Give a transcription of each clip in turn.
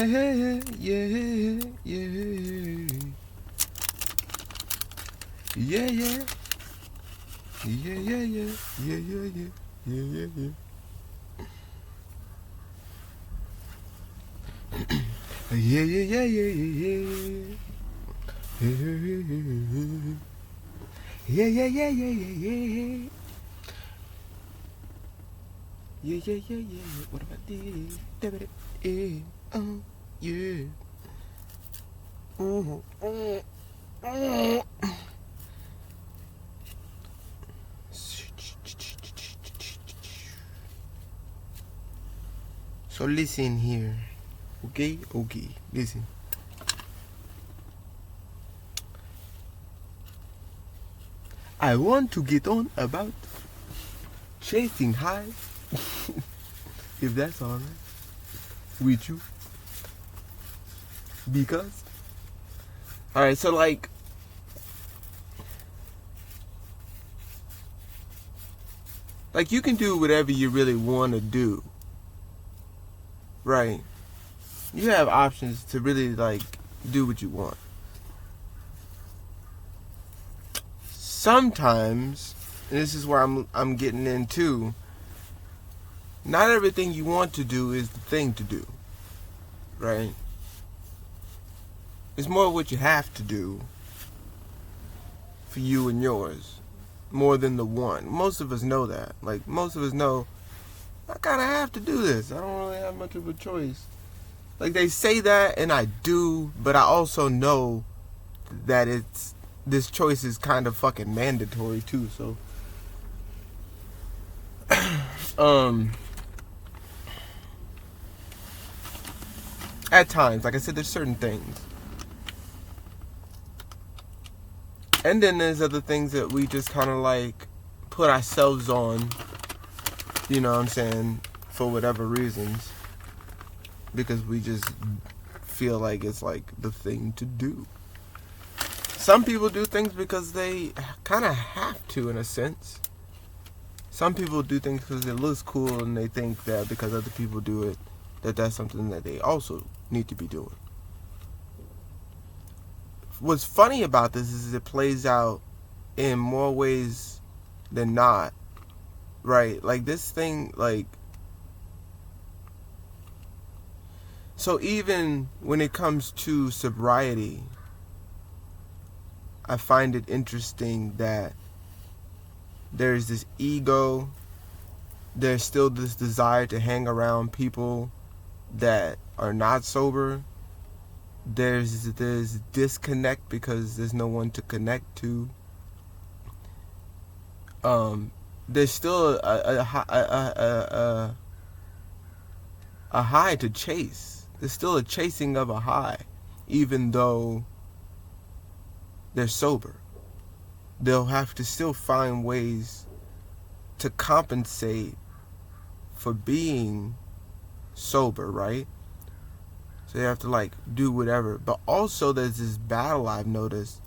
Yeah, yeah, yeah. Yeah, yeah. Yeah, yeah, yeah. Yeah, yeah, yeah. Yeah, yeah, yeah. Yeah, yeah, yeah, yeah, yeah. Yeah, yeah, yeah, yeah, yeah, yeah. Yeah, yeah, yeah, yeah. What about this? Yeah. Yeah. So listen here. Okay? Okay. Listen. I want to get on about chasing high. If that's alright with you. Because alright, so like you can do whatever you really want to do. Right? You have options to really like do what you want. Sometimes, and this is where I'm getting into, not everything you want to do is the thing to do. Right? It's more what you have to do for you and yours. More than the one. Most of us know that. Like, most of us know, I kind of have to do this. I don't really have much of a choice. Like, they say that, and I do, but I also know that this choice is kind of fucking mandatory, too, so. At times, like I said, there's certain things. And then there's other things that we just kind of like put ourselves on, you know what I'm saying, for whatever reasons. Because we just feel like it's like the thing to do. Some people do things because they kind of have to, in a sense. Some people do things because it looks cool and they think that because other people do it, that's something that they also need to be doing. What's funny about this is it plays out in more ways than not, right? Like this thing, like, so even when it comes to sobriety, I find it interesting that there's this ego, there's still this desire to hang around people that are not sober. There's disconnect because there's no one to connect to. There's still a high to chase. There's still a chasing of a high, even though they're sober. They'll have to still find ways to compensate for being sober, right? So you have to like do whatever. But also there's this battle I've noticed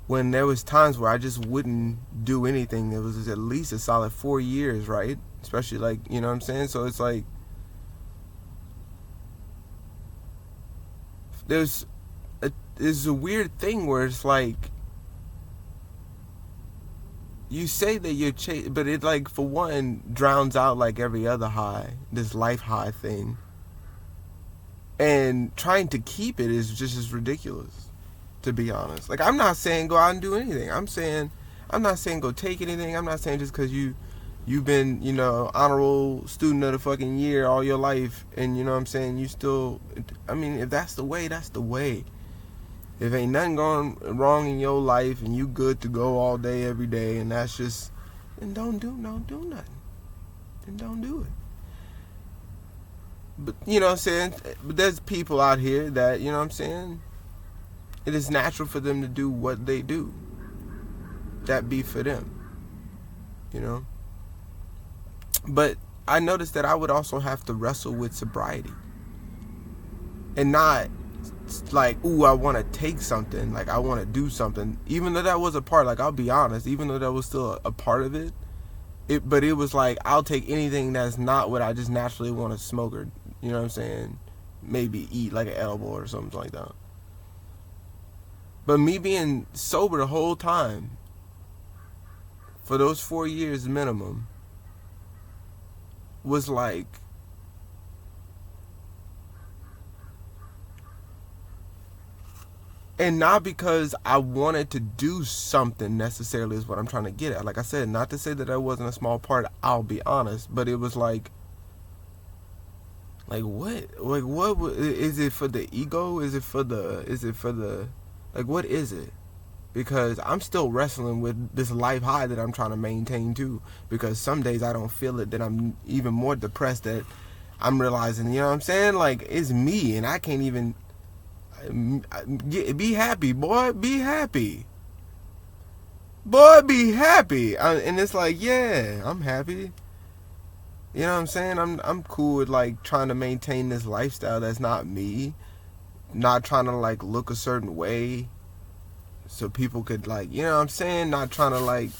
when there was times where I just wouldn't do anything. It was at least a solid 4 years, right? Especially like, you know what I'm saying? So it's like there's a weird thing where it's like you say that you're but it like for one drowns out like every other high, this life high thing. And trying to keep it is just as ridiculous, to be honest. Like, I'm not saying go out and do anything. I'm not saying go take anything. I'm not saying just because you've been, you know, honorable student of the fucking year all your life, and you know what I'm saying, you still, I mean, if that's the way, that's the way. If ain't nothing going wrong in your life and you good to go all day, every day, and that's just, then don't do nothing. Then don't do it. But, you know what I'm saying? But there's people out here that, you know what I'm saying? It is natural for them to do what they do. That be for them. You know? But I noticed that I would also have to wrestle with sobriety. And not like, ooh, I want to take something. Like, I want to do something. Even though that was a part, like, I'll be honest, even though that was still a part of it, but it was like, I'll take anything that's not what I just naturally want to smoke or, you know what I'm saying, maybe eat like an edible or something like that. But me being sober the whole time, for those 4 years minimum, was like, and not because I wanted to do something necessarily is what I'm trying to get at. Like I said, not to say that wasn't a small part, I'll be honest, but it was like what? Like what is it for the ego? Is it for the like what is it? Because I'm still wrestling with this life high that I'm trying to maintain too. Because some days I don't feel it, then I'm even more depressed that I'm realizing, you know what I'm saying? Like, it's me and I can't even be happy, boy. Be happy. Boy, be happy. And it's like, yeah, I'm happy. You know what I'm saying? I'm cool with like trying to maintain this lifestyle that's not me. Not trying to like look a certain way so people could like, you know what I'm saying? Not trying to like.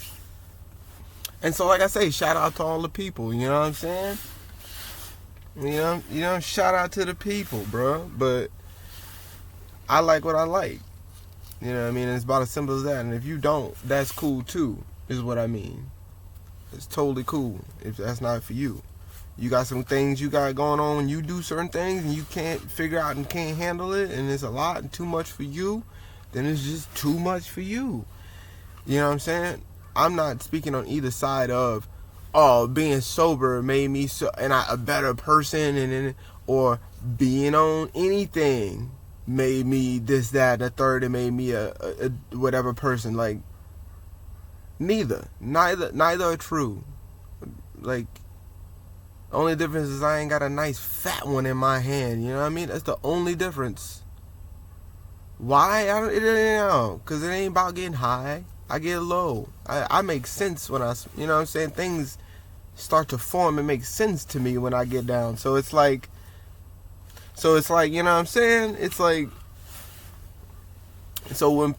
And so like I say, shout out to all the people, you know what I'm saying? You know, shout out to the people, bro. But I like what I like. You know what I mean? It's about as simple as that. And if you don't, that's cool too, is what I mean. It's totally cool if that's not for you. You got some things you got going on, you do certain things and you can't figure out and can't handle it, and it's a lot and too much for you, then it's just too much for you. You know what I'm saying? I'm not speaking on either side of, oh, being sober made me so and a better person, or being on anything made me this, that, and the third, and made me a whatever person. Like, neither are true. Like, only difference is I ain't got a nice fat one in my hand. You know what I mean? That's the only difference. Why? It ain't know. Because it ain't about getting high. I get low. I make sense when you know what I'm saying? Things start to form and make sense to me when I get down. So it's like, you know what I'm saying? It's like, so when,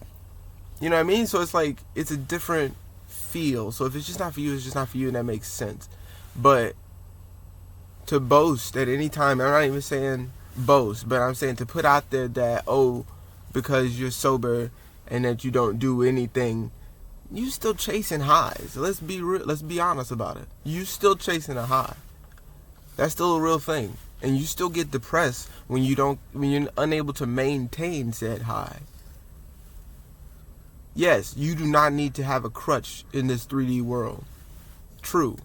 you know what I mean? So it's like, it's a different feel. So if it's just not for you, it's just not for you, and that makes sense. But to boast at any time, I'm not even saying boast, but I'm saying to put out there that, oh, because you're sober and that you don't do anything, you still chasing highs. Let's be real, let's be honest about it. You still chasing a high. That's still a real thing. And you still get depressed when you're unable to maintain said high. Yes, you do not need to have a crutch in this 3D world. True.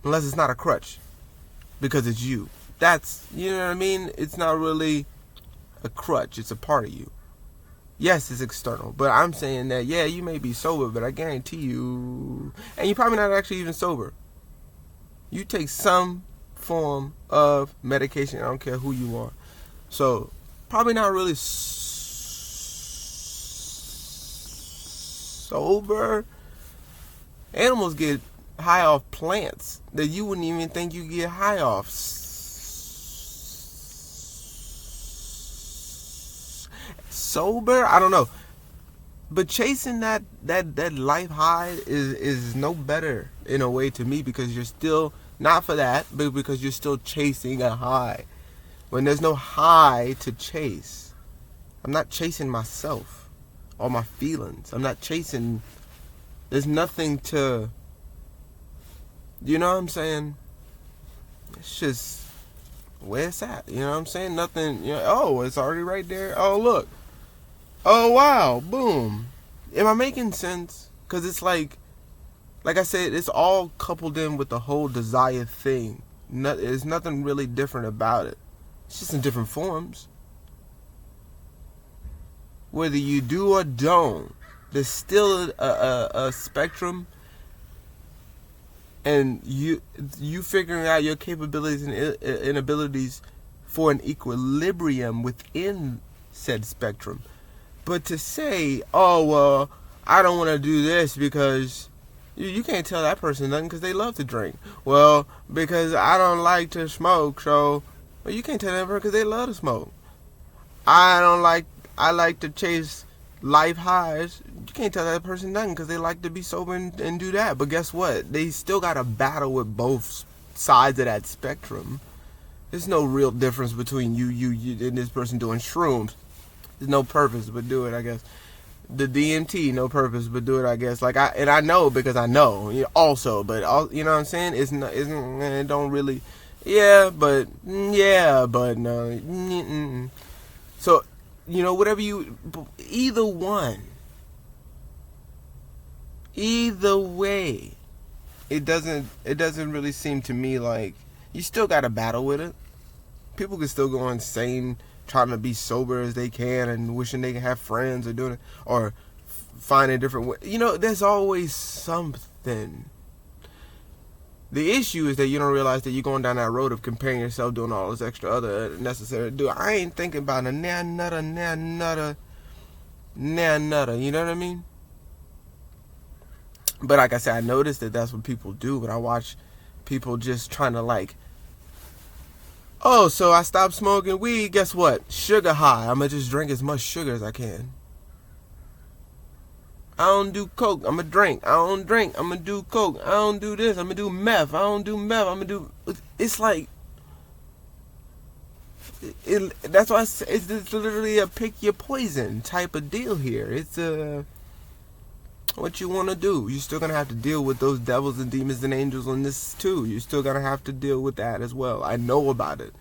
Unless it's not a crutch. Because it's you. That's, you know what I mean? It's not really a crutch. It's a part of you. Yes, it's external. But I'm saying that, yeah, you may be sober, but I guarantee you, and you're probably not actually even sober. You take some form of medication. I don't care who you are. So, probably not really sober. Animals get high off plants that you wouldn't even think you get high off. Sober? I don't know. But chasing that life high is no better in a way to me, because you're still, not for that, but because you're still chasing a high. When there's no high to chase. I'm not chasing myself or my feelings. I'm not chasing, there's nothing to, you know what I'm saying? It's just where it's at. You know what I'm saying? Nothing, you know, oh, it's already right there. Oh, look. Oh, wow. Boom. Am I making sense? Because it's like I said, it's all coupled in with the whole desire thing. There's nothing really different about it. It's just in different forms. Whether you do or don't, there's still a spectrum. And you figuring out your capabilities and inabilities for an equilibrium within said spectrum. But to say, oh, well, I don't want to do this because you can't tell that person nothing because they love to drink. Well, because I don't like to smoke, so well, you can't tell that person because they love to smoke. I like to chase life highs. You can't tell that person nothing because they like to be sober and do that. But guess what? They still got to battle with both sides of that spectrum. There's no real difference between you, and this person doing shrooms. There's no purpose but do it, I guess. The DMT, no purpose but do it, I guess. Like I know because I know. Also, but you know what I'm saying? It don't really. Yeah, but no. So, whatever either one, either way, it doesn't really seem to me like you still got to battle with it. People can still go insane trying to be sober as they can and wishing they can have friends or doing it or find a different way. There's always something. The issue is that you don't realize that you're going down that road of comparing yourself, doing all this extra other necessary do. I ain't thinking about a nutter. You know what I mean? But like I said, I noticed that that's what people do. But I watch people just trying to like, oh, so I stopped smoking weed. Guess what? Sugar high. I'm going to just drink as much sugar as I can. I don't do coke. I'm going to drink. I don't drink. I'm going to do coke. I don't do this. I'm going to do meth. I don't do meth. I'm going to do... It's like... that's why it's literally a pick your poison type of deal here. It's what you want to do. You're still going to have to deal with those devils and demons and angels on this too. You're still going to have to deal with that as well. I know about it.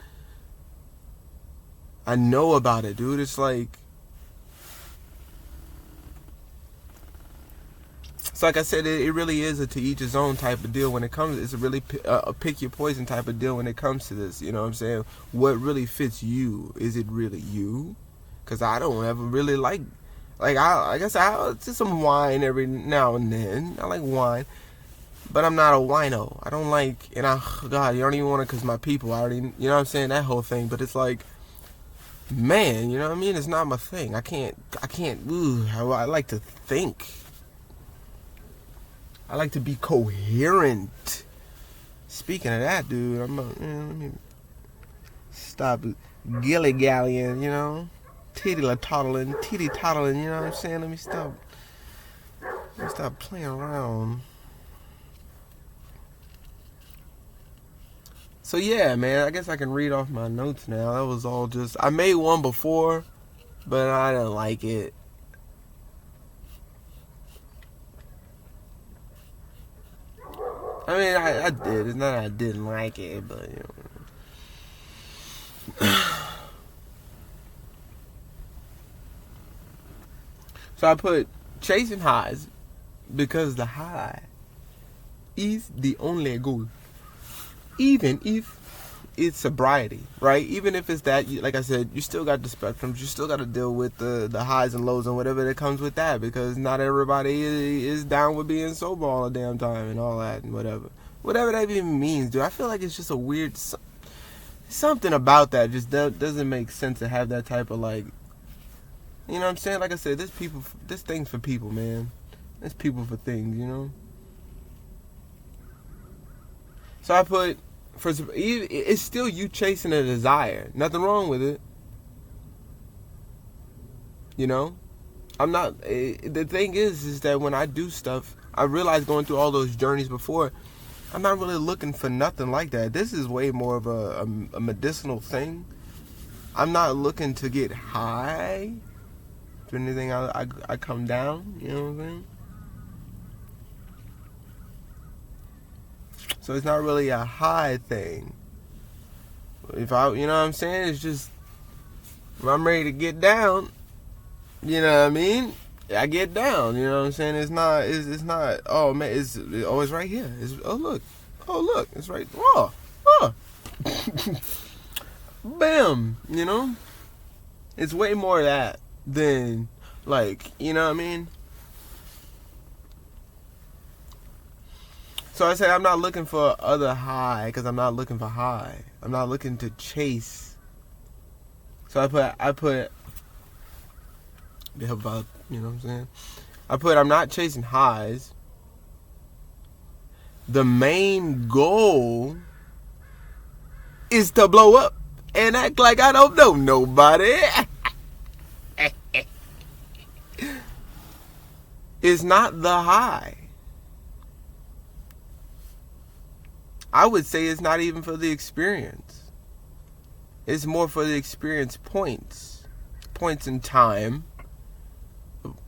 Dude. It's like... So like I said, it really is a to each his own type of deal when it comes. It's a really a pick your poison type of deal when it comes to this. You know what I'm saying? What really fits you? Is it really you? Because I don't ever really like I guess I'll just some wine every now and then. I like wine, but I'm not a wino. I don't like, and God, you don't even want it because my people. I already, you know what I'm saying? That whole thing. But it's like, man, you know what I mean? It's not my thing. I can't. I like to think. I like to be coherent. Speaking of that, dude, let me stop gilly-gallying, titty-toddling, you know what I'm saying? Let me stop playing around. So yeah, man, I guess I can read off my notes now. That was all just, I made one before, but I didn't like it. I mean, I did. It's not that I didn't like it, but, So I put chasing highs because the high is the only goal. Even if it's sobriety, right? Even if it's that, like I said, you still got the spectrums. You still got to deal with the highs and lows and whatever that comes with that, because not everybody is down with being sober all the damn time and all that and whatever that even means, dude. I feel like it's just a weird something about that just doesn't make sense to have that type of like, you know what I'm saying? Like I said, this thing's for people, man. There's people for things, So I put, it's still you chasing a desire. Nothing wrong with it. I'm not, the thing is that when I do stuff, I realized going through all those journeys before, I'm not really looking for nothing like that. This is way more of a medicinal thing. I'm not looking to get high. If anything, I come down. You know what I'm saying? So it's not really a high thing. If you know what I'm saying? It's just, if I'm ready to get down, you know what I mean? I get down, you know what I'm saying? It's not, oh man, it's right here. Oh look, it's right, bam, It's way more of that than, like, you know what I mean? So I said I'm not looking for other high, because I'm not looking for high. I'm not looking to chase. So I put, you know what I'm saying? I'm not chasing highs. The main goal is to blow up and act like I don't know nobody. It's not the high. I would say it's not even for the experience. It's more for the experience points in time.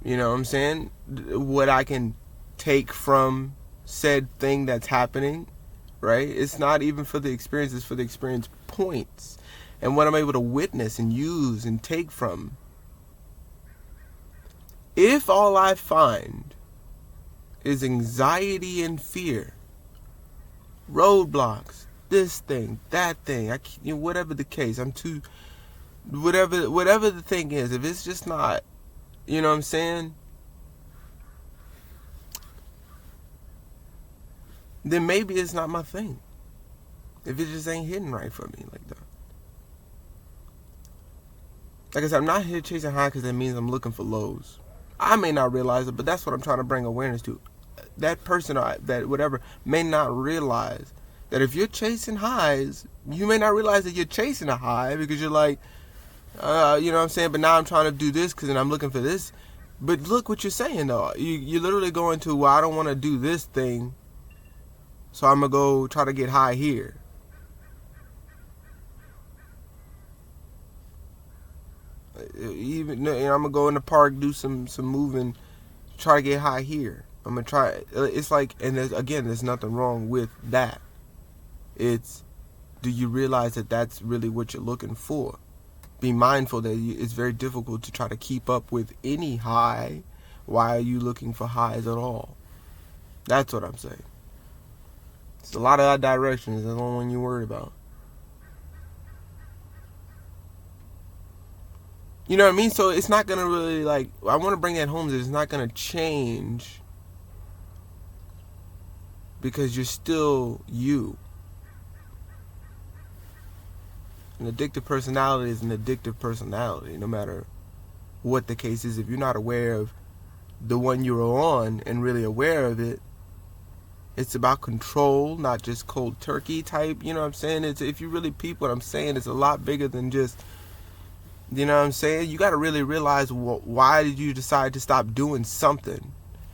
You know what I'm saying? What I can take from said thing that's happening, right? It's not even for the experience, it's for the experience points. And what I'm able to witness and use and take from. If all I find is anxiety and fear, roadblocks, this thing, that thing, whatever the case, whatever the thing is, if it's just not, you know what I'm saying, then maybe it's not my thing. If it just ain't hitting right for me like that. Like I said, I'm not here chasing high because that means I'm looking for lows. I may not realize it, but that's what I'm trying to bring awareness to. That person or that whatever may not realize that if you're chasing highs, you may not realize that you're chasing a high because you're like, you know what I'm saying? But now I'm trying to do this because I'm looking for this. But look what you're saying, though. You're literally going to, well, I don't want to do this thing, so I'm going to go try to get high here. Even, I'm going to go in the park, do some moving, try to get high here. I'm going to try. It's like, and there's nothing wrong with that. It's, do you realize that that's really what you're looking for? Be mindful that it's very difficult to try to keep up with any high. Why are you looking for highs at all? That's what I'm saying. It's a lot of that direction. That's the only one you worry about. You know what I mean? So it's not going to really, like, I want to bring that home that it's not going to change because you're still you. An addictive personality is an addictive personality, no matter what the case is. If you're not aware of the one you're on and really aware of it, it's about control, not just cold turkey type. You know what I'm saying? It's, if you really peep what I'm saying, it's a lot bigger than just, you know what I'm saying? You got to really realize why did you decide to stop doing something?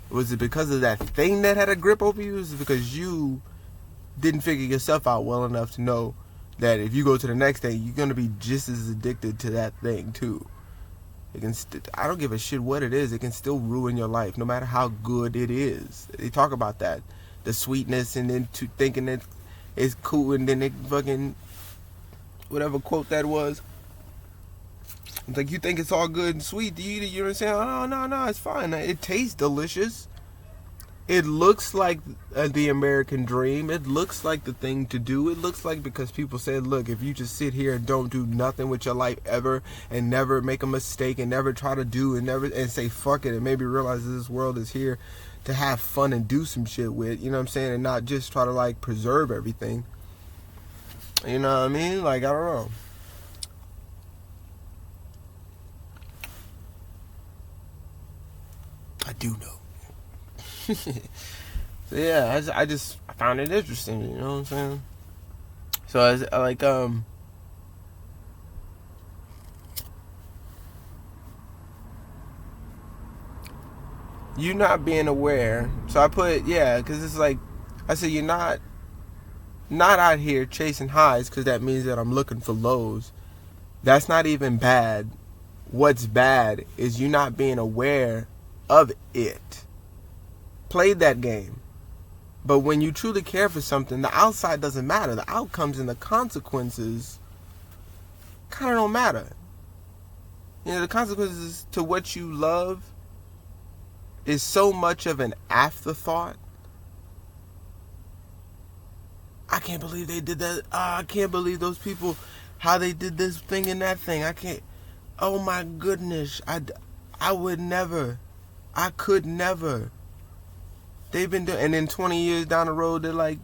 Was it because of that thing that had a grip over you? Was it because you didn't figure yourself out well enough to know that if you go to the next thing, you're going to be just as addicted to that thing too? It can I don't give a shit what it is. It can still ruin your life, no matter how good it is. They talk about that. The sweetness, and then thinking that it's cool, and then they fucking, whatever quote that was. It's like, you think it's all good and sweet. Do you know what I'm saying? Oh, no, it's fine. It tastes delicious. It looks like the American dream. It looks like the thing to do. It looks like, because people said, look, if you just sit here and don't do nothing with your life ever, and never make a mistake, and never try to do, and say fuck it, and maybe realize that this world is here to have fun and do some shit with, you know what I'm saying, and not just try to like preserve everything. You know what I mean? Like, I don't know. I do know. So yeah, I found it interesting, you know what I'm saying? So I like you not being aware. So I put, yeah, because it's like, I said, you're not out here chasing highs, because that means that I'm looking for lows. That's not even bad. What's bad is you not being aware of it. Play that game. But when you truly care for something, the outside doesn't matter. The outcomes and the consequences kind of don't matter. You know, the consequences to what you love is so much of an afterthought. I can't believe they did that. I can't believe those people, how they did this thing and that thing. I can't. Oh my goodness. I would never. I could never. They've been doing, and then 20 years down the road, they're like,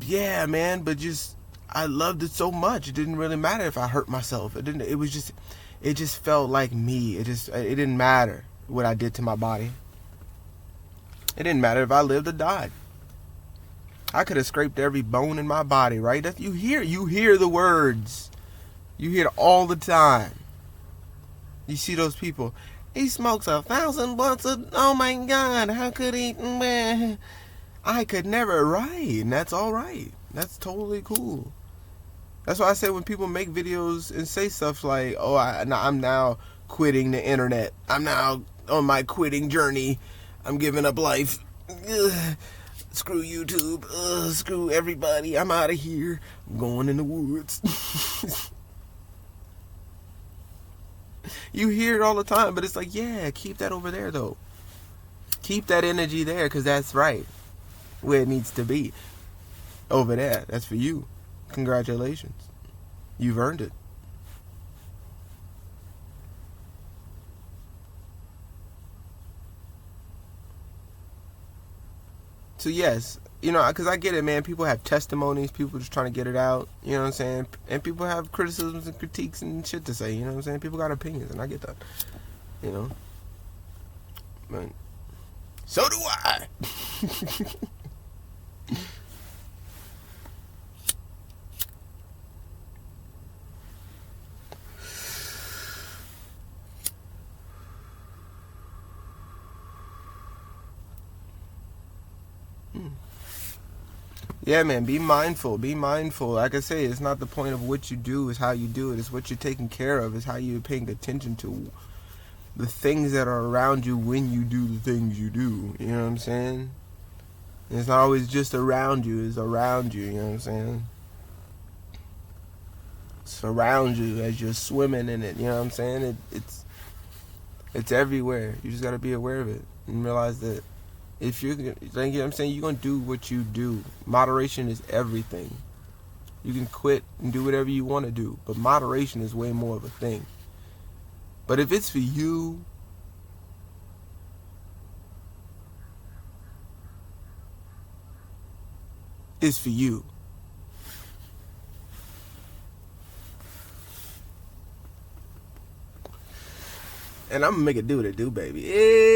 yeah, man, but just, I loved it so much. It didn't really matter if I hurt myself. It just felt like me. It didn't matter what I did to my body. It didn't matter if I lived or died. I could have scraped every bone in my body, right? You hear the words. You hear it all the time. You see those people. He smokes 1,000 blunts. Oh my God, how could he? I could never. Right, and that's all right. That's totally cool. That's why I say when people make videos and say stuff like, "Oh, I'm now quitting the internet. I'm now on my quitting journey. I'm giving up life. Ugh. Screw YouTube. Ugh. Screw everybody. I'm out of here. I'm going in the woods." You hear it all the time, but it's like, yeah, keep that over there though. Keep that energy there, because that's right where it needs to be. Over there. That's for you. Congratulations. You've earned it. So yes, because I get it, man. People have testimonies. People just trying to get it out. You know what I'm saying? And people have criticisms and critiques and shit to say. You know what I'm saying? People got opinions, and I get that. You know? But so do I. Yeah, man, be mindful. Be mindful. Like I say, it's not the point of what you do, it's how you do it. It's what you're taking care of. It's how you're paying attention to the things that are around you when you do the things you do. You know what I'm saying? And it's not always just around you. It's around you. You know what I'm saying? It's around you as you're swimming in it. You know what I'm saying? It's everywhere. You just got to be aware of it and realize that if you're, you know what I'm saying, you're going to do what you do. Moderation is everything. You can quit and do whatever you want to do, but moderation is way more of a thing. But if it's for you, it's for you. And I'm going to make it do what it do, baby.